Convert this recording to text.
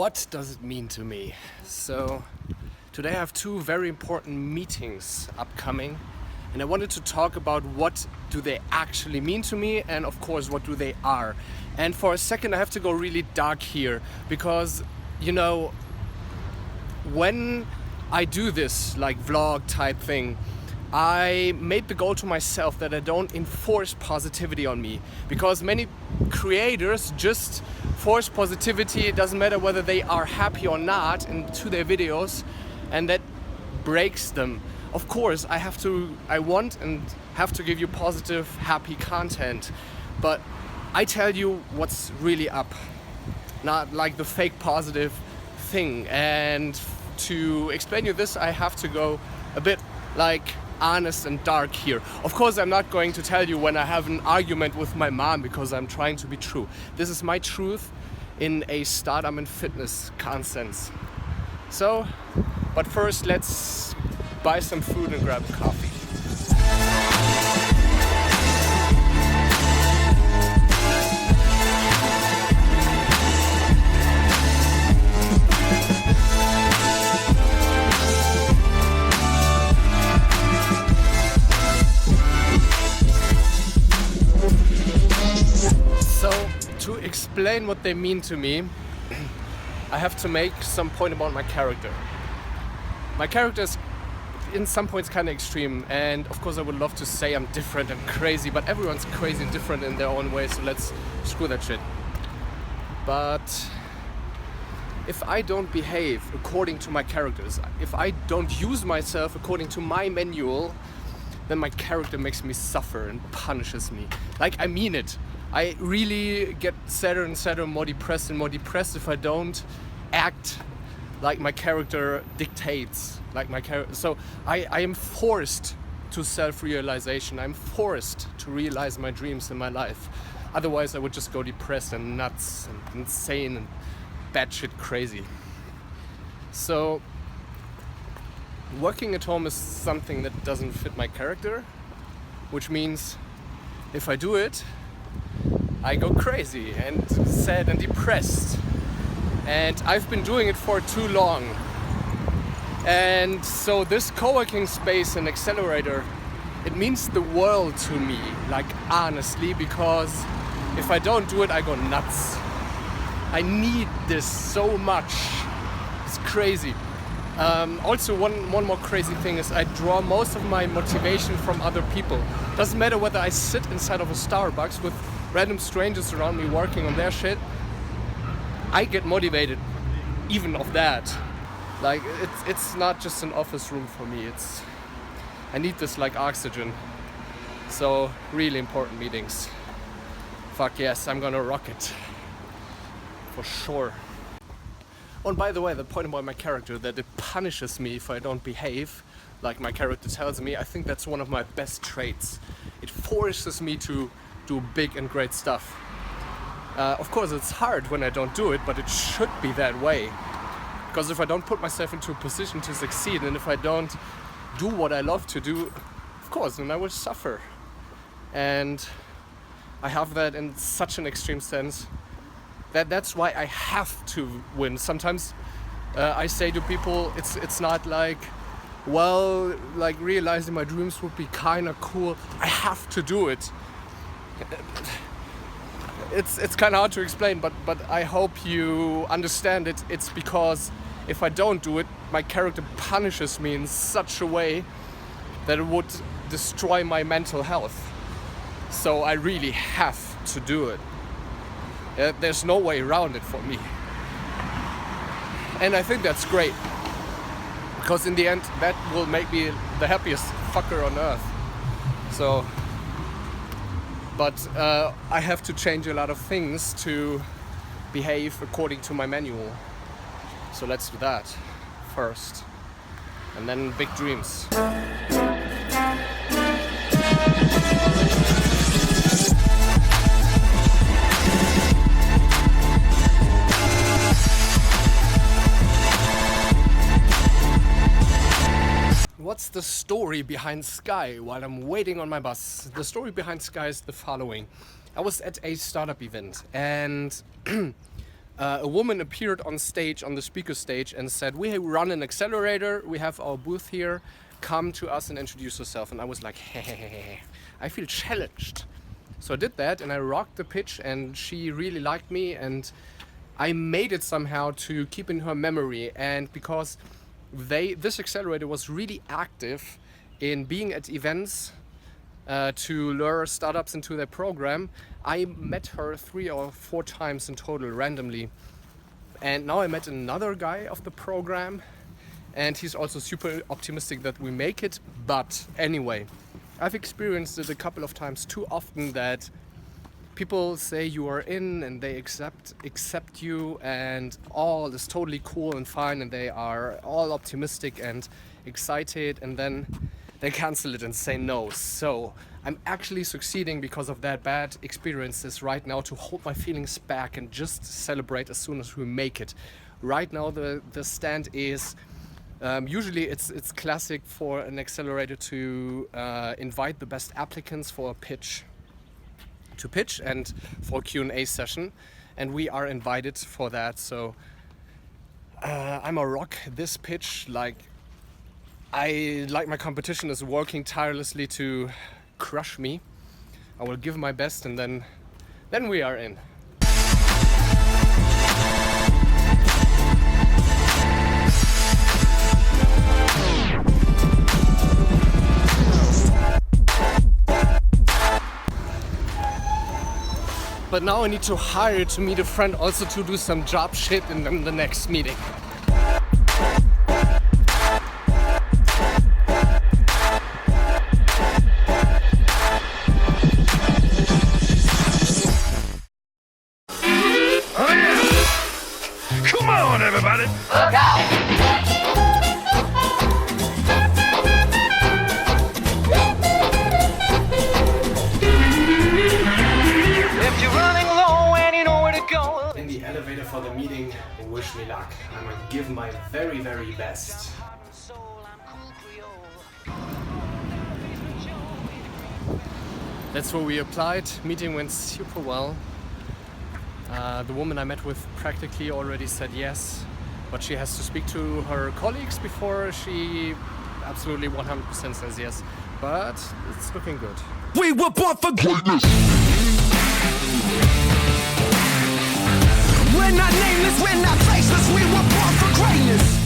What does it mean to me? So today I have two very important meetings upcoming, and I wanted to talk about what do they actually mean to me, and of course what do they are. And for a second I have to go really dark here, because when I do this like vlog type thing, I made the goal to myself that I don't enforce positivity on me, because many creators just force positivity. It doesn't matter whether they are happy or not into their videos, and that breaks them. Of course, I want and have to give you positive, happy content, but I tell you what's really up, not like the fake positive thing. And to explain you this, I have to go a bit like honest and dark here. Of course, I'm not going to tell you when I have an argument with my mom, because I'm trying to be true. This is my truth in a stardom and fitness consensus. So, but first let's buy some food and grab a coffee. To explain what they mean to me, I have to make some point about my character. My character is in some points kind of extreme, and of course I would love to say I'm different and crazy, but everyone's crazy and different in their own way, so let's screw that shit. But if I don't behave according to my characters, if I don't use myself according to my manual, then my character makes me suffer and punishes me. Like, I mean it. I really get sadder and sadder, more depressed and more depressed if I don't act like my character dictates. So I am forced to self-realization. I'm forced to realize my dreams in my life. Otherwise I would just go depressed and nuts and insane and batshit crazy. So working at home is something that doesn't fit my character, which means if I do it, I go crazy and sad and depressed, and I've been doing it for too long. And so this co-working space and accelerator, it means the world to me, like honestly, because if I don't do it, I go nuts. I need this so much. It's crazy. Also, one more crazy thing is I draw most of my motivation from other people. Doesn't matter whether I sit inside of a Starbucks with random strangers around me working on their shit, I get motivated even of that. Like, it's not just an office room for me. I need this like oxygen. So really important meetings. Fuck yes, I'm gonna rock it for sure. Oh, and by the way, the point about my character, that it punishes me if I don't behave like my character tells me, I think that's one of my best traits. It forces me to do big and great stuff. Of course it's hard when I don't do it, but it should be that way. Because if I don't put myself into a position to succeed, and if I don't do what I love to do, of course, then I will suffer. And I have that in such an extreme sense. That's why I have to win. Sometimes I say to people, it's not like, well, like realizing my dreams would be kind of cool. I have to do it. It's kind of hard to explain, but I hope you understand it. It's because if I don't do it, my character punishes me in such a way that it would destroy my mental health. So I really have to do it. There's no way around it for me. And I think that's great, because in the end that will make me the happiest fucker on earth. So, but I have to change a lot of things to behave according to my manual. So let's do that first, and then big dreams. What's the story behind Sky while I'm waiting on my bus? The story behind Sky is the following. I was at a startup event, and a woman appeared on stage, on the speaker stage, and said, "We run an accelerator, we have our booth here, come to us and introduce yourself." And I was like, hey, I feel challenged. So I did that and I rocked the pitch, and she really liked me, and I made it somehow to keep in her memory. And because this accelerator was really active in being at events to lure startups into their program, I met her 3 or 4 times in total randomly. And now I met another guy of the program, and he's also super optimistic that we make it. But anyway, I've experienced it a couple of times too often that people say you are in and they accept you and all is totally cool and fine, and they are all optimistic and excited, and then they cancel it and say no. So I'm actually succeeding because of that bad experiences right now to hold my feelings back and just celebrate as soon as we make it. Right now the stand is usually it's classic for an accelerator to invite the best applicants for a pitch and for a Q&A session, and we are invited for that. So I'm a rock this pitch. Like my competition is working tirelessly to crush me. I will give my best, and then we are in. But now I need to hire to meet a friend also to do some job shit in the next meeting. Oh yeah! Come on, everybody! Look out! In the elevator for the meeting, wish me luck. I'm gonna give my very, very best. That's where we applied. Meeting went super well. The woman I met with practically already said yes, but she has to speak to her colleagues before she absolutely 100% says yes. But it's looking good. We were born for greatness! We're not nameless, we're not faceless, we were born for greatness.